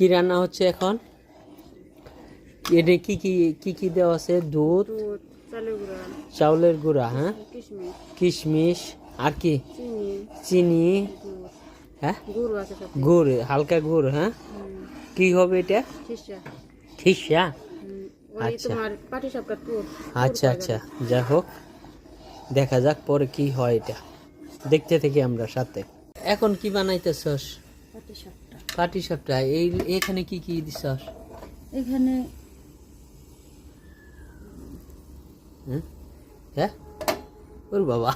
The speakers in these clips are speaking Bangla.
কি রান্না হচ্ছে এখন? এটা কি দেওয়া আছে? দুধ, চাউলের গুঁড়া, হ্যাঁ, কিশমিশ, আর কি? চিনি, হ্যাঁ, গুড়, হালকা গুড়, হ্যাঁ। কি হবে এটা? খিসা। আচ্ছা আচ্ছা আচ্ছা, যাই হোক, দেখা যাক পরে কি হয়। এটা দেখতে থেকে আমরা সাথে। এখন কি বানাইতেছস? পাটিসাপটা। এখানে কি দিছস? এখানে হ্যাঁ, ওর বাবা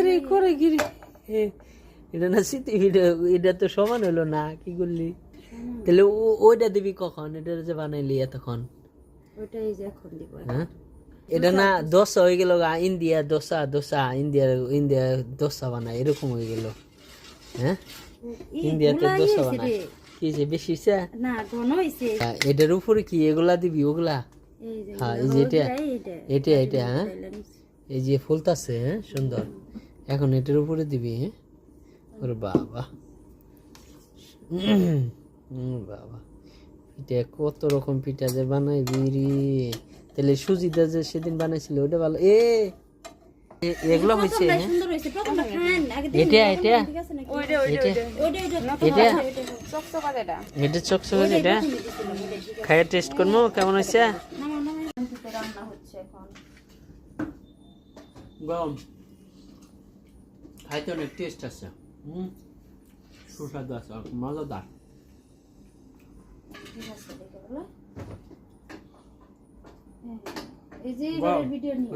রে করে কি রে? এটা না স্মৃতি ভিডিও, এটা তো সমান হলো না। কি করলি তাহলে? ওইটা দিবি কখন? এটা যে বানাইলি এতক্ষণ, ওটাই যে এখন দিব। হ্যাঁ, এটা না দোসা হয়ে গেল। ইন্ডিয়া দোসা ইন্ডিয়া দোসা বানায়, এরকম হয়ে গেল। হ্যাঁ, ইন্ডিয়াতে দোসা বানায়। কি যে বেশি না, ঘন হইছে। এটার উপরে কি এগুলা দিবি? ওগুলা, হ্যাঁ, এই যে এটা হ্যাঁ, এই যে ফুলতাছে, হ্যাঁ, সুন্দর। এখন এটার উপরে দিবি। হ্যাঁ, ওরে বাবা, বাবা, পিঠা কত রকম পিঠা যে বানাইবি রে। তাহলে সুজিটা যে সেদিন বানাইছিল ওটা ভালো। এগুলো হয়েছে। এটা চকচকা, এটা খাইয়ে টেস্ট করবো কেমন হয়েছে। গরম খাইতে অনেক টেস্ট আছে। সুস্বাদু আছে, মজাদার। এই যে ভিডিও নিয়ে